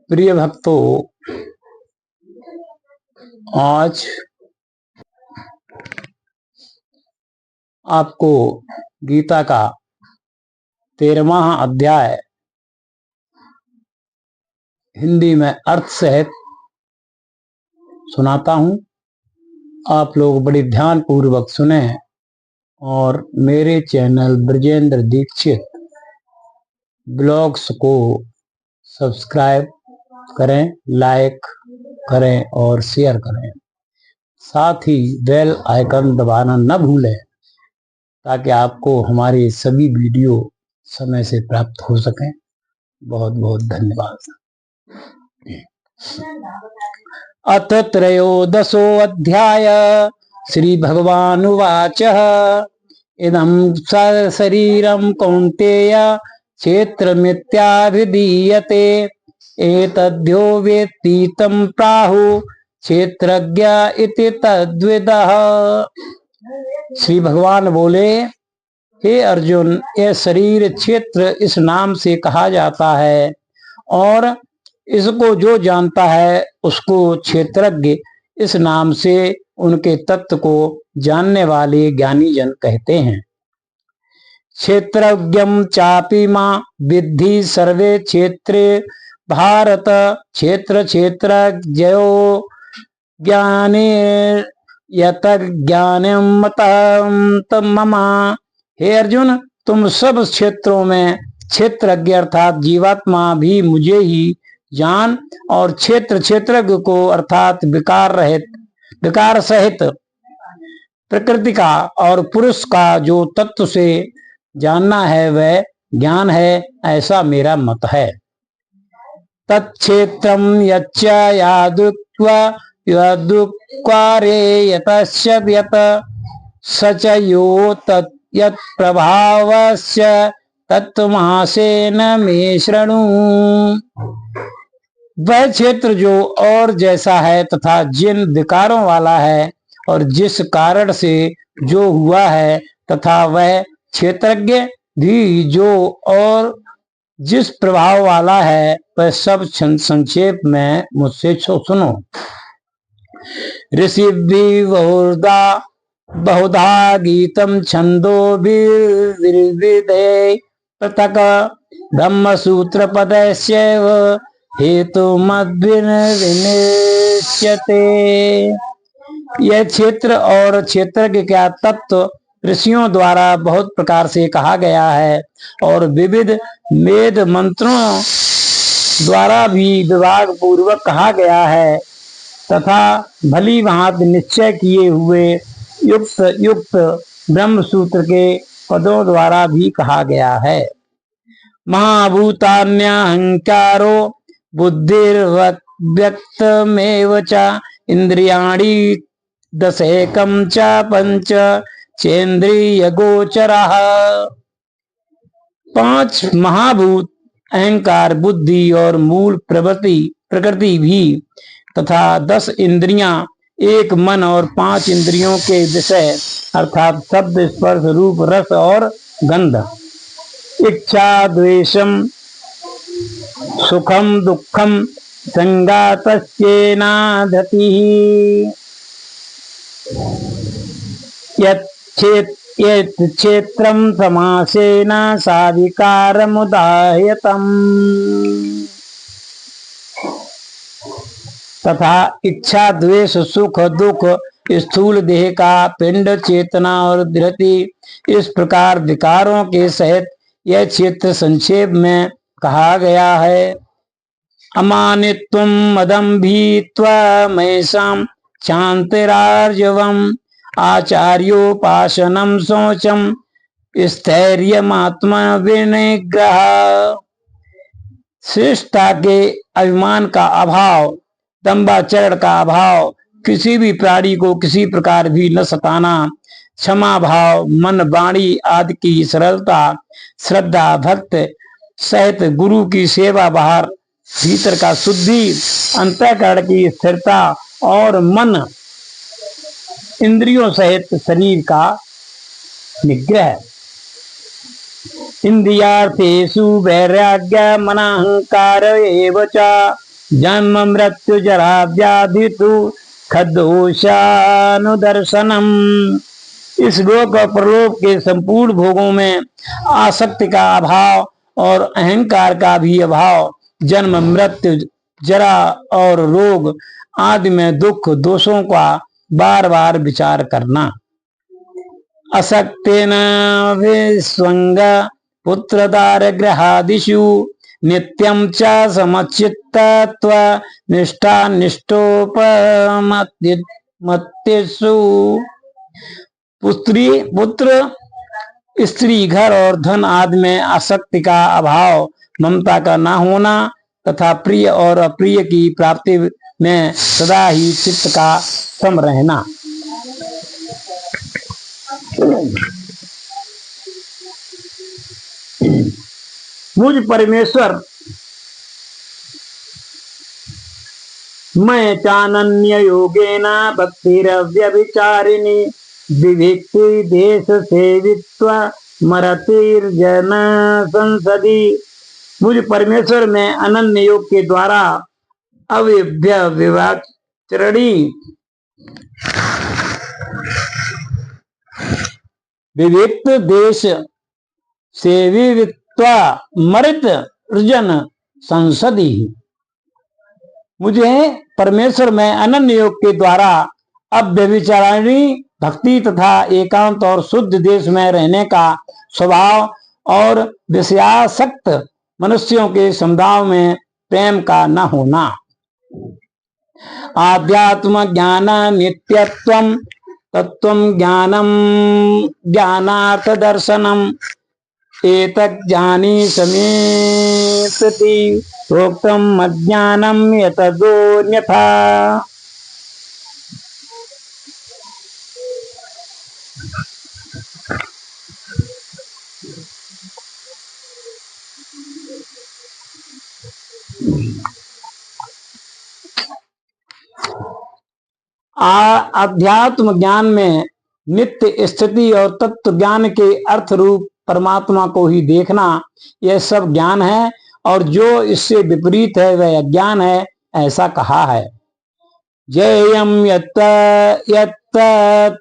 प्रिय भक्तों, आज आपको गीता का 13वां अध्याय हिंदी में अर्थ सहित सुनाता हूं। आप लोग बड़ी ध्यान पूर्वक सुने और मेरे चैनल ब्रजेंद्र दीक्षित ब्लॉग्स को सब्सक्राइब करें, लाइक करें और शेयर करें। साथ ही बेल आइकन दबाना न भूलें ताकि आपको हमारी सभी वीडियो समय से प्राप्त हो सकें। बहुत बहुत धन्यवाद। अथ त्रयोदशो अध्याय श्री भगवानुवाचः इदं शरीरं कौन्तेय क्षेत्रमित्याभिधीयते एतद्यो वेत्ति तं प्राहुः क्षेत्रज्ञ इति तद्विदः। श्री भगवान बोले, हे अर्जुन, यह शरीर क्षेत्र इस नाम से कहा जाता है और इसको जो जानता है उसको क्षेत्रज्ञ इस नाम से उनके तत्व को जानने वाले ज्ञानी जन कहते हैं। क्षेत्रज्ञं चापि मां विद्धि सर्वे क्षेत्रे भारत क्षेत्र क्षेत्रज्ञयो ज्ञाने यत ज्ञानम मतम मम। हे अर्जुन, तुम सब क्षेत्रों में क्षेत्रज्ञ अर्थात जीवात्मा भी मुझे ही जान और क्षेत्र क्षेत्रज्ञ को अर्थात विकार सहित प्रकृति का और पुरुष का जो तत्व से जानना है वह ज्ञान है, ऐसा मेरा मत है। तत्क्षेत्रम यच्च यादुक्त्वा यदुक्वारे यतस्य यत सच यो तत् यत् प्रभावस्य तत्त्वमासेन मे शृणु। वह क्षेत्र जो और जैसा है तथा जिन विकारों वाला है और जिस कारण से जो हुआ है तथा वह क्षेत्रज्ञ भी जो और जिस प्रभाव वाला है वह सब संक्षेप में मुझसे सुनो। ऋषि बहुधा गीतम छंदो विविधे पृथक ब्रह्म सूत्र पदस्यैव हेतु मद्विनिश्यते। यह क्षेत्र और क्षेत्रज्ञ का तत्व ऋषियों द्वारा बहुत प्रकार से कहा गया है और विविध वेद मंत्रों द्वारा भी विभाग पूर्वक कहा गया है तथा भली भांति निश्चय किए हुए युक्त ब्रह्म सूत्र के पदों द्वारा भी कहा गया है। महाभूतान्यहंकारो बुद्धिर्व्यक्तमेव च इंद्रियाणि दशैकं च पंच चेन्द्रिय गोचरः। 5 महाभूत अहंकार, बुद्धि और मूल प्रकृति भी तथा 10 इंद्रियां, 1 मन और 5 इंद्रियों के विषय अर्थात शब्द, स्पर्श, रूप, रस और गंध, इच्छा, द्वेषम, सुखम, दुखम, संगातस्येनाधतिः। यत् क्षेत्रं समासेन साविकारमुदाहयतम्। तथा इच्छा, द्वेष, सुख, दुख, स्थूल देह का पिंड, चेतना और धृति, इस प्रकार विकारों के सहित यह क्षेत्र संक्षेप में कहा गया है। अमानित्वं मदम्भित्वमैषां शान्तिरार्जवम् आचार्योपासनं शौचम स्थैर्यमात्मविनिग्रह। श्रेष्ठता के अभिमान का अभाव, दंभाचरण का अभाव, किसी भी प्राणी को किसी प्रकार भी न सताना, क्षमा भाव, मन वाणी आदि की सरलता, श्रद्धा, भक्त सहित गुरु की सेवा, बाहर भीतर का शुद्धि, अंतःकरण की स्थिरता और मन इंद्रियों सहित शरीर का निग्रह। इंद्रियार्थेषु वैराग्य मनाहंकार एव च जन्म मृत्यु जरा व्याधि तु खदोषानुदर्शनम। इस लोक और परलोक के संपूर्ण भोगों में आसक्ति का अभाव और अहंकार का भी अभाव, जन्म मृत्यु जरा और रोग आदि में दुख दोषों का बार बार विचार करना। असक्तेन विस्वंग पुत्र दारगृहादिषु नित्यं च समचित्तत्व निष्ठा निष्ठोपमत्यसु। पुत्र स्त्री घर और धन आदि में आसक्ति का अभाव, ममता का न होना तथा प्रिय और अप्रिय की प्राप्ति में सदा ही चित्त का सम रहना। मुझ परमेश्वर मैं चानन्य योगेन भक्तिरव्यभिचारिणी विभिक्ति देश सेवित्व मरतिर्जन संसदी। मुझ परमेश्वर में अनन्य योग के द्वारा अव्यभिचारिणी विविक्त देश सेवित्वा मरित अर्जन संसदी। मुझे परमेश्वर में अनन्य योग के द्वारा अव्यभिचारिणी भक्ति तथा एकांत और शुद्ध देश में रहने का स्वभाव और विषयासक्त मनुष्यों के समुदाय में प्रेम का न होना। आध्यात्म ज्ञान नित्यत्वम तत्वम ज्ञानम ज्ञानार्थ दर्शनम एतज्ज्ञानी समेतति प्रोक्तम अज्ञानम यतदोन्यथा। अध्यात्म ज्ञान में नित्य स्थिति और तत्व ज्ञान के अर्थ रूप परमात्मा को ही देखना, यह सब ज्ञान है, और जो इससे विपरीत है वह अज्ञान है, ऐसा कहा है। जयम यत्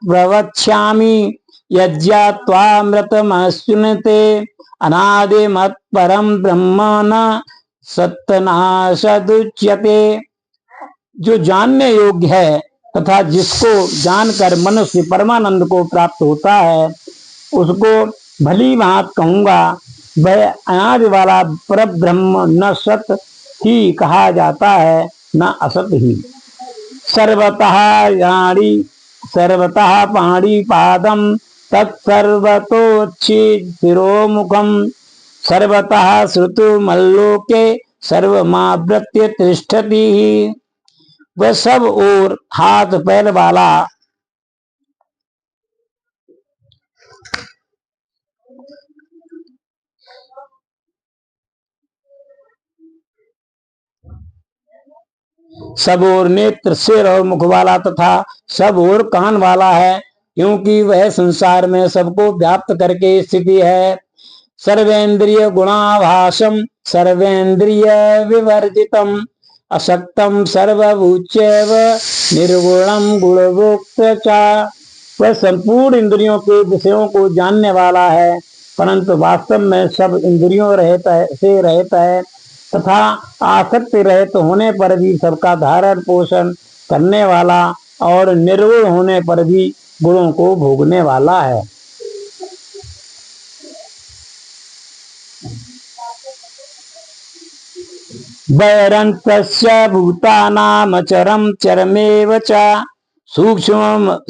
प्रवक्ष्यामि यज्ञात्वामृतमश्नुते अनादि मत् परम ब्रह्म न सत्तनाशदुच्यते। जो जानने योग्य है तथा जिसको जानकर मनुष्य परमानंद को प्राप्त होता है, उसको भली भांत कहूंगा, वह अनादि वाला पर ब्रह्म न सत ही कहा जाता है, न असत ही। सर्वतः पाणी पादम तत्सर्वतोच्छिरोमुखम सर्वतः श्रुतुमल्लोके सर्वमावृत्य तिष्ठति। वह सब और हाथ पैर वाला सब और नेत्र सिर और मुख वाला तथा सब और कान वाला है, क्योंकि वह संसार में सबको व्याप्त करके स्थिति है। सर्वेंद्रिय गुणाभासम सर्वेंद्रिय विवर्जितम असक्तम सर्वभूचैव निर्गुणम गुणभोक्त चा। वह संपूर्ण इंद्रियों के विषयों को जानने वाला है, परंतु वास्तव में सब इंद्रियों से रहता है तथा आसक्ति रहित होने पर भी सबका धारण पोषण करने वाला और निर्गुण होने पर भी गुणों को भोगने वाला है। वैरन्तस्य भूतानामचरं चरमेव च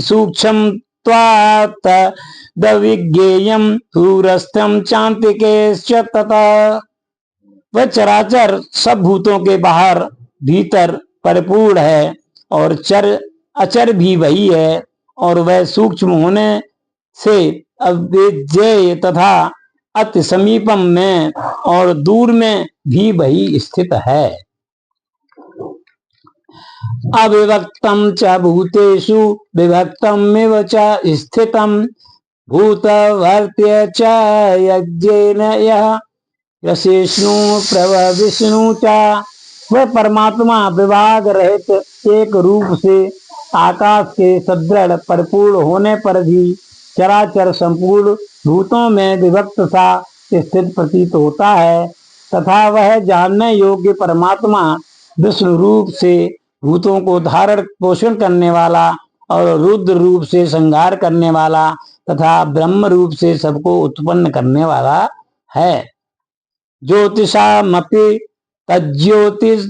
सूक्ष्मत्वात् दविज्ञेयं दूरस्थं चान्तिकेश्च तथा। वह चराचर सब भूतों के बाहर भीतर परिपूर्ण है और अचर भी वही है, और वह सूक्ष्म होने से अविज्ञेय तथा अति समीपम में और दूर में भी वही स्थित है। अविभक्तम च भूतेषु विभक्तमिव च स्थितम भूतवर्त्य च यज्ञेन यः यशेष्णु प्रभविष्णु च वह परमात्मा विभाग रहित एक रूप से आकाश के सदृढ़ परिपूर्ण होने पर भी चराचर संपूर्ण भूतों में विभक्त सा स्थित प्रतीत होता है, तथा वह जानने योग्य परमात्मा विष्णु रूप से भूतों को धारण पोषण करने वाला और रुद्र रूप से संहार करने वाला तथा ब्रह्म रूप से सबको उत्पन्न करने वाला है। ज्योतिषामपि तज्ज्योतिस्तमसः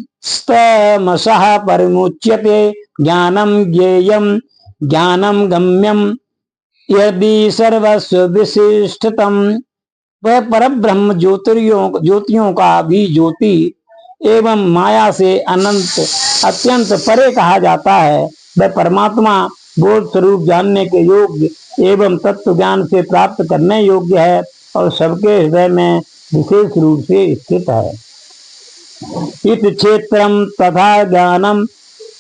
परिमुच्यते ज्ञानम ज्ञेयम ज्ञानम गम्यम यदि सर्वस्व विशिष्टतम। वह परब्रह्म ज्योतियों का भी ज्योति एवं माया से अनंत अत्यंत परे कहा जाता है। वह परमात्मा बोध स्वरूप जानने के योग्य एवं तत्व ज्ञान से प्राप्त करने योग्य है और सबके हृदय में विशेष रूप से स्थित है। इत क्षेत्रम तथा ज्ञानम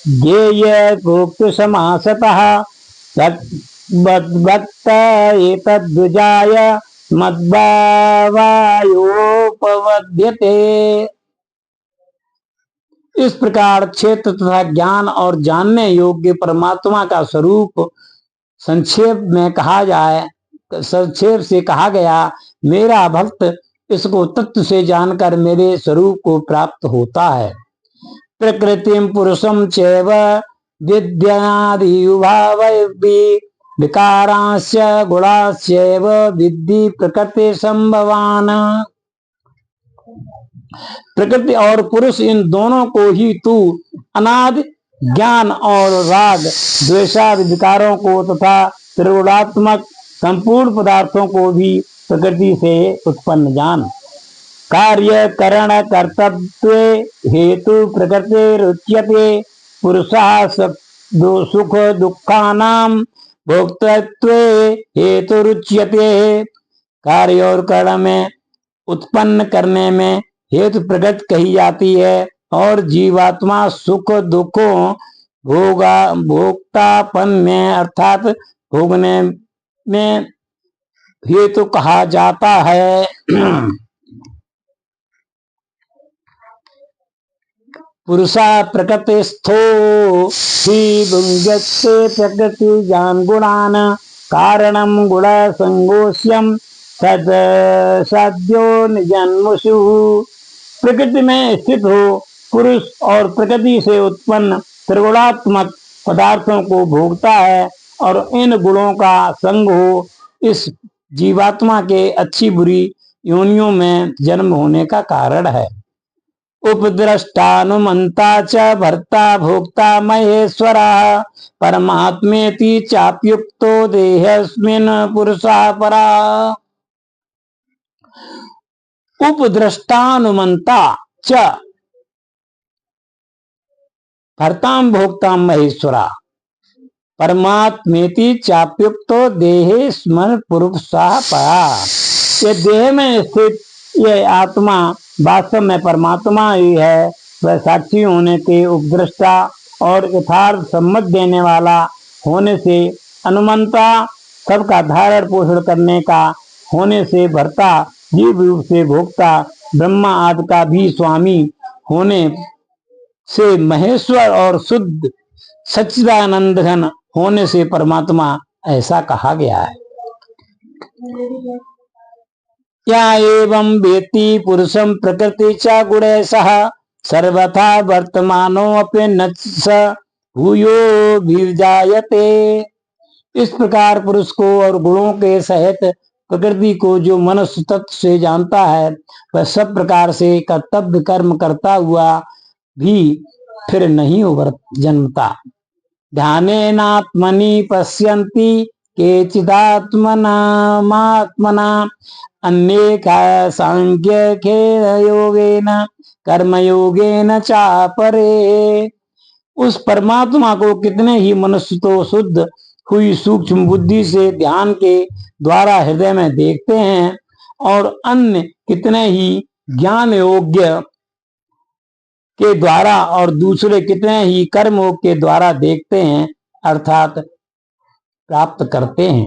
ज्ञेय गोप्य समासतः तद्वक्त एतद्विजाय मद्भावायोपपद्यते। इस प्रकार क्षेत्र तथा ज्ञान और जानने योग्य परमात्मा का स्वरूप संक्षेप से कहा गया। मेरा भक्त इसको तत्व से जानकर मेरे स्वरूप को प्राप्त होता है। प्रकृतिम पुरुषम चैव विद्यादि उभावपि विकारांस्य गुणास्यैव विद्धि प्रकृति संभवान। प्रकृति और पुरुष इन दोनों को ही तू अनादि ज्ञान और राग द्वेषादि विकारों को तथा त्रिगुणात्मक संपूर्ण पदार्थों को भी प्रकृति से उत्पन्न जान। कार्य करण कर्तव्य हेतु प्रकृति रुच्यते पुरुषः सुख दुखानाम भोक्तृत्व हेतु रुच्यते। कार्य और कर्ण में उत्पन्न करने में हेतु प्रकृति कही जाती है और जीवात्मा सुख दुखों भोक्तापन में अर्थात भोगने में हेतु कहा जाता है। पुरुषा प्रकृतिस्थो ही भुंजते प्रकृति ज्ञान गुणान कारणम गुण संगोष्यम सद्यो जन्मसु। प्रकृति में स्थित हो पुरुष और प्रकृति से उत्पन्न त्रिगुणात्मक पदार्थों को भोगता है और इन गुणों का संग हो इस जीवात्मा के अच्छी बुरी योनियों में जन्म होने का कारण है। उपद्रष्टानुमंता च भर्ता भोक्ता महेश्वरा परमात्मेति चाप्युक्तो देहस्मिन् पुरुषः परा। उपद्रष्टानुमंता च भर्ताम भोक्ताम महेश्वरा परमात्मेति चाप्युक्तो देहेस्मिन् पुरुषः परा। ये देह में स्थित यह आत्मा वास्तव में परमात्मा ही है। वह साक्षी होने के उपद्रष्टा और यथार्थ सम्मत देने वाला होने से अनुमंता सबका धारण पोषण करने का होने से भर्ता जीव रूप से भोक्ता ब्रह्मा आदि का भी स्वामी होने से महेश्वर और शुद्ध सच्चिदानंद घन होने से परमात्मा ऐसा कहा गया है। या एवं वेत्ति पुरुषम प्रकृति च गुणे सह सर्वथा वर्तमानो अपि न स भूयो विजायते। इस प्रकार पुरुष को और गुणों के सहित प्रकृति को जो मनुष्य तत्व से जानता है वह सब प्रकार से कर्तव्य कर्म करता हुआ भी फिर नहीं जन्मता। ध्यानेनात्मनि पश्यन्ति केचिदात्मना अन्ये सांख्येन योगेन कर्मयोगेन चापरे। उस परमात्मा को कितने ही मनुष्य तो शुद्ध हुई सूक्ष्म बुद्धि से ध्यान के द्वारा हृदय में देखते हैं और अन्य कितने ही ज्ञान योग्य के द्वारा और दूसरे कितने ही कर्म योग के द्वारा देखते हैं अर्थात प्राप्त करते हैं।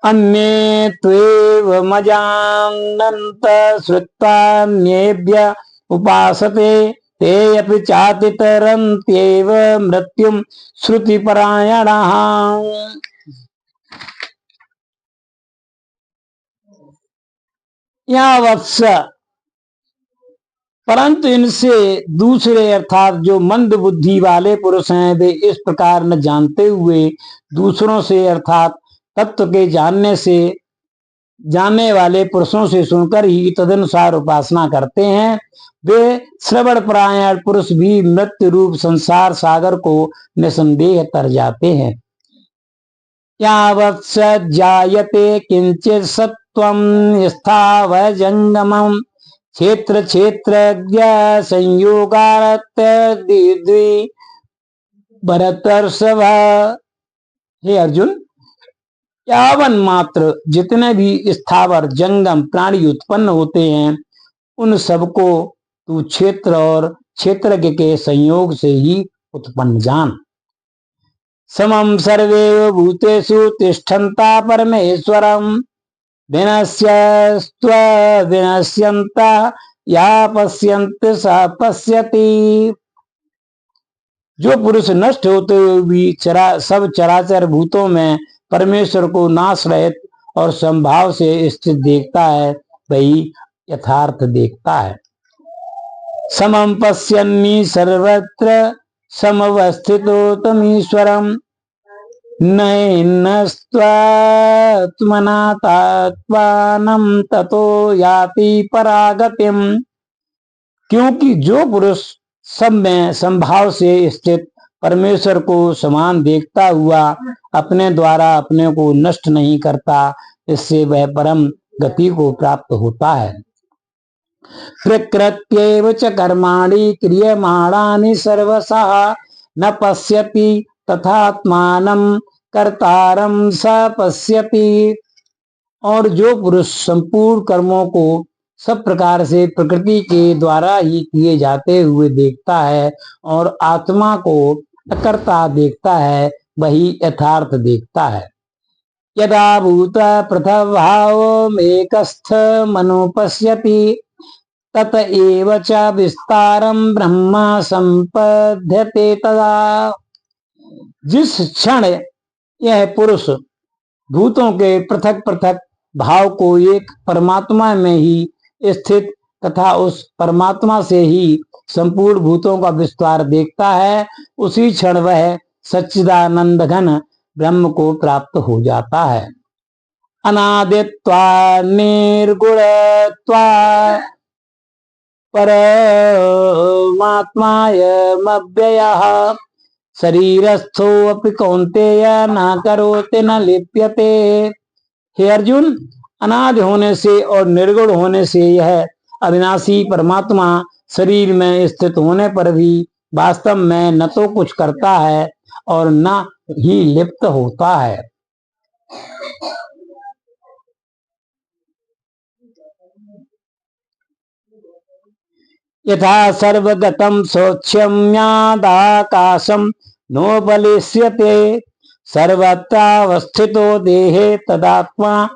अन्ये त्वेव मजानन्त श्रुत्वान्येभ्य उपासते ते अपि चातितरन्त्येव मृत्युम श्रुतिपरायणाः। यहाँ वत्स, परंतु इनसे दूसरे अर्थात जो मंद बुद्धि वाले पुरुष हैं, वे इस प्रकार न जानते हुए दूसरों से अर्थात तत्व के जानने वाले पुरुषों से सुनकर ही तदनुसार उपासना करते हैं। वे श्रवण परायण पुरुष भी मृत्यु रूप संसार सागर को निसंदेह तर जाते हैं। यावत् स जायते किंचित सत्वं स्थावर जंगमं क्षेत्र क्षेत्रज्ञ संयोगात् द्वि भरतर्षभ। हे अर्जुन, यावन मात्र जितने भी स्थावर जंगम प्राणी उत्पन्न होते हैं, उन सबको तू क्षेत्र और क्षेत्रज्ञ के संयोग से ही उत्पन्न जान। समम सर्वे भूतेषु तिष्ठन्ता परमेश्वरम विनश्यस्त्व विनश्यन्ता या पश्यन्ति स पश्यति। जो पुरुष नष्ट होते हुए भी सब चराचर भूतों में परमेश्वर को नाश रहित और संभाव से स्थित देखता है, वही यथार्थ देखता है। समम पश्यन्नि सर्वत्र समवस्थितो तमीश्वरम नैनस्त्वात्मनात्मानं ततो याति परागतिम। क्योंकि जो पुरुष सब में संभाव से स्थित परमेश्वर को समान देखता हुआ अपने द्वारा अपने को नष्ट नहीं करता, इससे वह परम गति को प्राप्त होता है। प्रकृत्यैव च कर्माणि क्रियमाणानि सर्वशः न पश्यति तथात्मानं कर्तारं स पश्यति। और जो पुरुष संपूर्ण कर्मों को सब प्रकार से प्रकृति के द्वारा ही किए जाते हुए देखता है और आत्मा को अकर्ता देखता है, वही यथार्थ देखता है। यदा भूत पृथक् भावमेकस्थ मनो पश्यति तत एव च विस्तारं ब्रह्म संपद्यते तदा। जिस क्षण यह पुरुष भूतों के पृथक पृथक भाव को एक परमात्मा में ही स्थित तथा उस परमात्मा से ही संपूर्ण भूतों का विस्तार देखता है, उसी क्षण वह सच्चिदानंद घन ब्रह्म को प्राप्त हो जाता है। अनादित्वा निर्गुणत्वा परमात्मायमव्ययः शरीरस्थोऽपि कौन्तेय न करोति न लिप्यते। हे अर्जुन, अनादि होने से और निर्गुण होने से यह अविनाशी परमात्मा शरीर में स्थित होने पर भी वास्तव में न तो कुछ करता है और न ही लिप्त होता है। यथा सर्वगतं सौक्ष्म्यादाकाशं नोपलिश्यते सर्वत्रावस्थितो देहे तदात्मा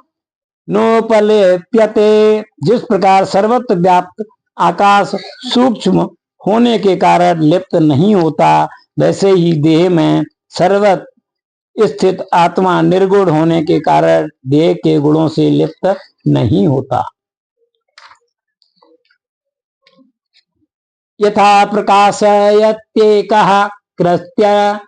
नोपलिप्यते। जिस प्रकार सर्वत्र व्याप्त आकाश सूक्ष्म होने के कारण लिप्त नहीं होता, वैसे ही देह में सर्वत्र स्थित आत्मा निर्गुण होने के कारण देह के गुणों से लिप्त नहीं होता। यथा प्रकाशयत्येकः कृत्यनं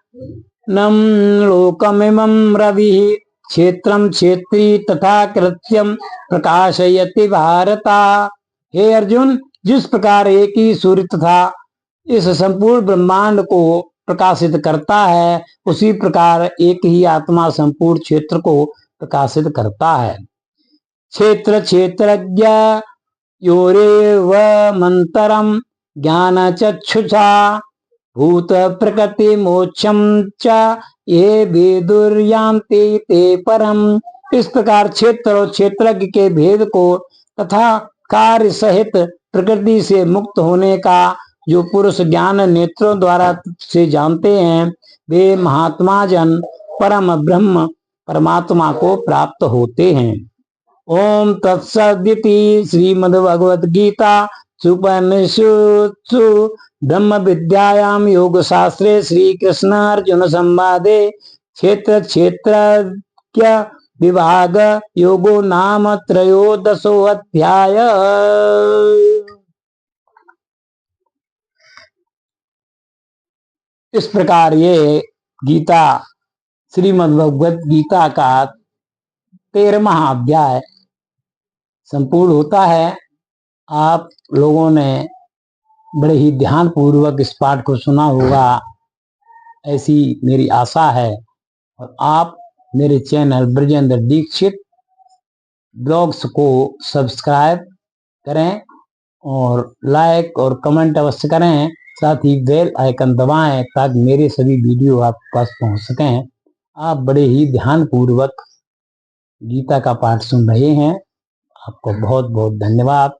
लोकमिमं रविः क्षेत्रं क्षेत्री तथा कृत्यं प्रकाशयति भारता। हे अर्जुन, जिस प्रकार एक ही सूर्य तथा इस संपूर्ण ब्रह्मांड को प्रकाशित करता है, उसी प्रकार एक ही आत्मा संपूर्ण क्षेत्र को प्रकाशित करता है। क्षेत्र क्षेत्रज्ञ योरेवमन्तरं ज्ञान चक्षुषा भूत प्रकृति मोक्षम च ये विदुर्यान्ति ते परम। इस प्रकार क्षेत्र और क्षेत्रज्ञ के भेद को तथा कार्य सहित प्रकृति से मुक्त होने का जो पुरुष ज्ञान नेत्रों द्वारा से जानते हैं, वे महात्मा जन परम ब्रह्म परमात्मा को प्राप्त होते हैं। ओम तत्सदिति श्रीमद्भगवद गीता उपनिषत्सु ब्रह्म विद्यायां योग शास्त्रे श्री कृष्ण अर्जुन संवादे क्षेत्र क्षेत्रज्ञ विभाग योगो नाम त्रयोदशो अध्याय। इस प्रकार ये गीता श्रीमद् भगवत गीता का 13वां अध्याय संपूर्ण होता है। आप लोगों ने बड़े ही ध्यान पूर्वक इस पाठ को सुना होगा, ऐसी मेरी आशा है। और आप मेरे चैनल ब्रजेंद्र दीक्षित ब्लॉग्स को सब्सक्राइब करें और लाइक और कमेंट अवश्य करें। साथ ही बेल आइकन दबाएं ताकि मेरे सभी वीडियो आपके पास पहुंच सकें। आप बड़े ही ध्यान पूर्वक गीता का पाठ सुन रहे हैं। आपको बहुत बहुत धन्यवाद।